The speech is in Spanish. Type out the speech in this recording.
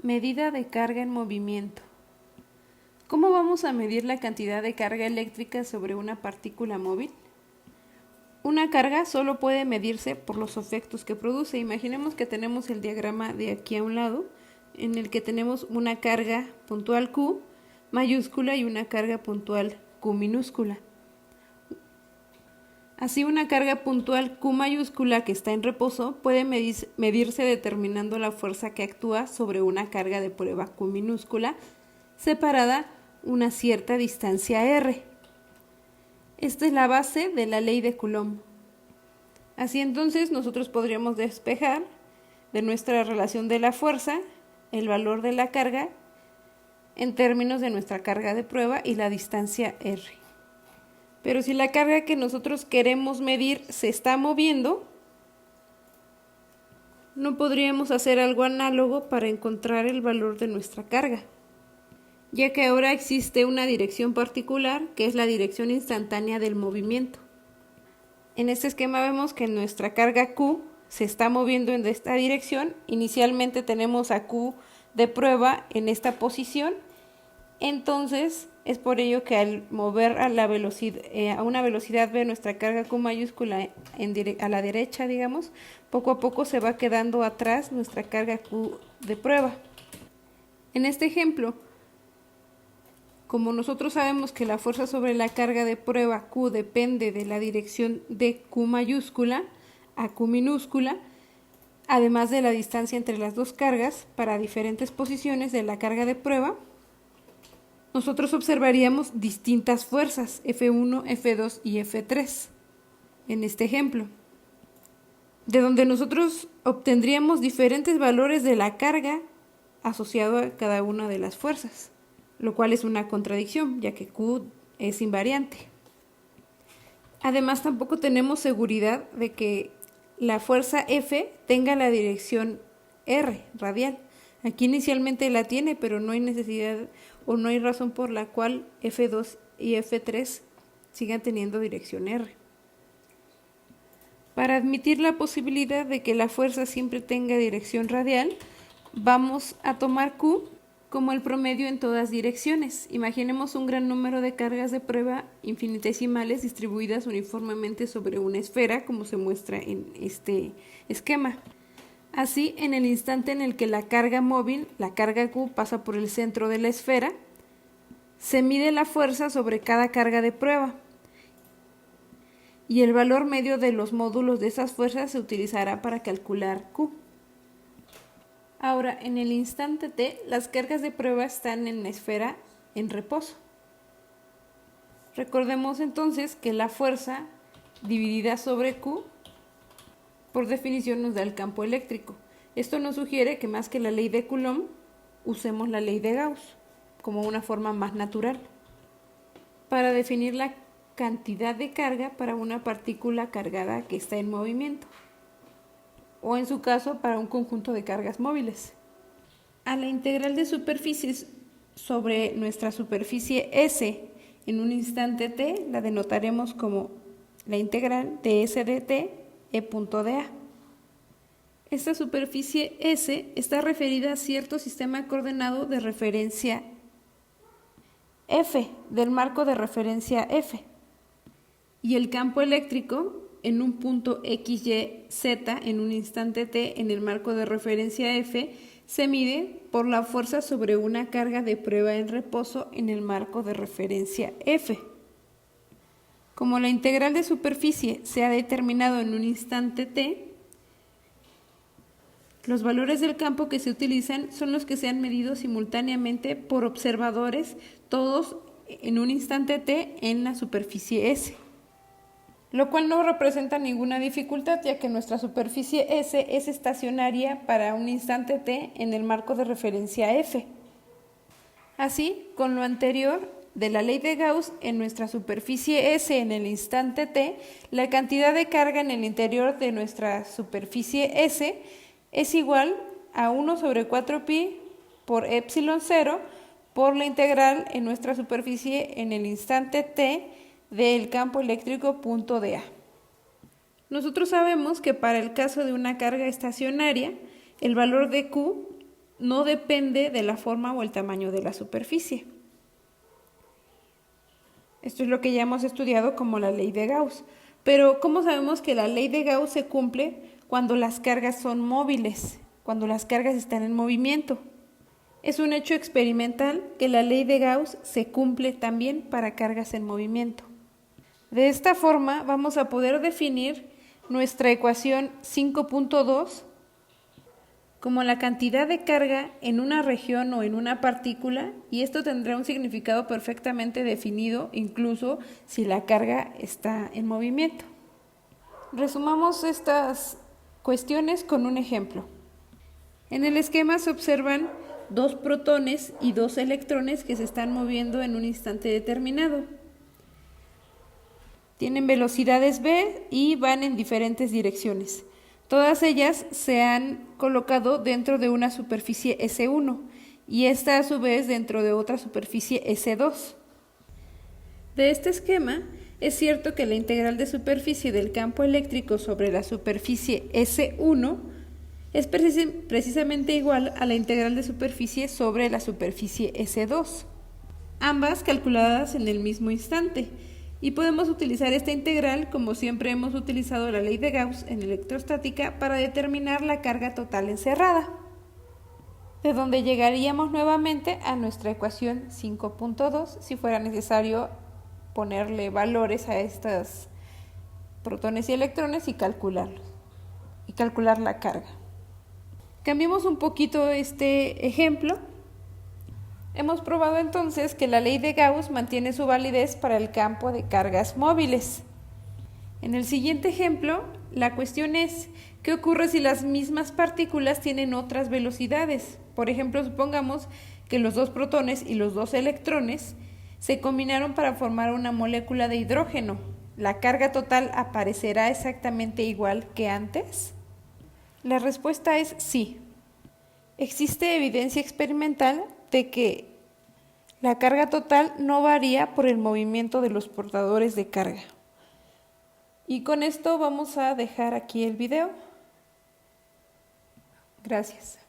Medida de carga en movimiento. ¿Cómo vamos a medir la cantidad de carga eléctrica sobre una partícula móvil? Una carga solo puede medirse por los efectos que produce. Imaginemos que tenemos el diagrama de aquí a un lado, en el que tenemos una carga puntual Q mayúscula y una carga puntual Q minúscula. Así, una carga puntual Q mayúscula que está en reposo puede medirse determinando la fuerza que actúa sobre una carga de prueba Q minúscula separada una cierta distancia R. Esta es la base de la ley de Coulomb. Así entonces nosotros podríamos despejar de nuestra relación de la fuerza el valor de la carga en términos de nuestra carga de prueba y la distancia R. Pero si la carga que nosotros queremos medir se está moviendo, no podríamos hacer algo análogo para encontrar el valor de nuestra carga, ya que ahora existe una dirección particular que es la dirección instantánea del movimiento. En este esquema vemos que nuestra carga Q se está moviendo en esta dirección. Inicialmente tenemos a Q de prueba en esta posición, entonces es por ello que al mover a una velocidad v nuestra carga Q mayúscula a la derecha, digamos, poco a poco se va quedando atrás nuestra carga Q de prueba. En este ejemplo, como nosotros sabemos que la fuerza sobre la carga de prueba Q depende de la dirección de Q mayúscula a Q minúscula, además de la distancia entre las dos cargas para diferentes posiciones de la carga de prueba, nosotros observaríamos distintas fuerzas, F1, F2 y F3, en este ejemplo, de donde nosotros obtendríamos diferentes valores de la carga asociado a cada una de las fuerzas, lo cual es una contradicción, ya que Q es invariante. Además, tampoco tenemos seguridad de que la fuerza F tenga la dirección R, radial. Aquí inicialmente la tiene, pero no hay necesidad o no hay razón por la cual F2 y F3 sigan teniendo dirección R. Para admitir la posibilidad de que la fuerza siempre tenga dirección radial, vamos a tomar Q como el promedio en todas direcciones. Imaginemos un gran número de cargas de prueba infinitesimales distribuidas uniformemente sobre una esfera, como se muestra en este esquema. Así, en el instante en el que la carga móvil, la carga Q, pasa por el centro de la esfera, se mide la fuerza sobre cada carga de prueba y el valor medio de los módulos de esas fuerzas se utilizará para calcular Q. Ahora, en el instante T, las cargas de prueba están en la esfera en reposo. Recordemos entonces que la fuerza dividida sobre Q por definición nos da el campo eléctrico. Esto nos sugiere que más que la ley de Coulomb, usemos la ley de Gauss como una forma más natural para definir la cantidad de carga para una partícula cargada que está en movimiento, o en su caso para un conjunto de cargas móviles. A la integral de superficies sobre nuestra superficie S en un instante t la denotaremos como la integral de S de t E punto de A. Esta superficie S está referida a cierto sistema coordenado de referencia F, del marco de referencia F, y el campo eléctrico en un punto X, Y, Z en un instante T en el marco de referencia F se mide por la fuerza sobre una carga de prueba en reposo en el marco de referencia F. Como la integral de superficie se ha determinado en un instante t, los valores del campo que se utilizan son los que se han medido simultáneamente por observadores, todos en un instante t en la superficie S, lo cual no representa ninguna dificultad, ya que nuestra superficie S es estacionaria para un instante t en el marco de referencia F. Así, con lo anterior de la ley de Gauss, en nuestra superficie S en el instante t, la cantidad de carga en el interior de nuestra superficie S es igual a 1 sobre 4pi por epsilon 0 por la integral en nuestra superficie en el instante t del campo eléctrico punto de A. Nosotros sabemos que para el caso de una carga estacionaria, el valor de Q no depende de la forma o el tamaño de la superficie. Esto es lo que ya hemos estudiado como la ley de Gauss. Pero ¿cómo sabemos que la ley de Gauss se cumple cuando las cargas son móviles, cuando las cargas están en movimiento? Es un hecho experimental que la ley de Gauss se cumple también para cargas en movimiento. De esta forma vamos a poder definir nuestra ecuación 5.2 como la cantidad de carga en una región o en una partícula, y esto tendrá un significado perfectamente definido incluso si la carga está en movimiento. Resumamos estas cuestiones con un ejemplo. En el esquema se observan 2 protones y 2 electrones que se están moviendo en un instante determinado. Tienen velocidades v y van en diferentes direcciones. Todas ellas se han colocado dentro de una superficie S1 y esta a su vez dentro de otra superficie S2. De este esquema es cierto que la integral de superficie del campo eléctrico sobre la superficie S1 es precisamente igual a la integral de superficie sobre la superficie S2, ambas calculadas en el mismo instante. Y podemos utilizar esta integral como siempre hemos utilizado la ley de Gauss en electrostática para determinar la carga total encerrada, de donde llegaríamos nuevamente a nuestra ecuación 5.2 si fuera necesario ponerle valores a estos protones y electrones y calcularlos, y calcular la carga. Cambiemos un poquito este ejemplo. Hemos probado entonces que la ley de Gauss mantiene su validez para el campo de cargas móviles. En el siguiente ejemplo, la cuestión es, ¿qué ocurre si las mismas partículas tienen otras velocidades? Por ejemplo, supongamos que los 2 protones y los 2 electrones se combinaron para formar una molécula de hidrógeno. ¿La carga total aparecerá exactamente igual que antes? La respuesta es sí. Existe evidencia experimental de que la carga total no varía por el movimiento de los portadores de carga. Y con esto vamos a dejar aquí el video. Gracias.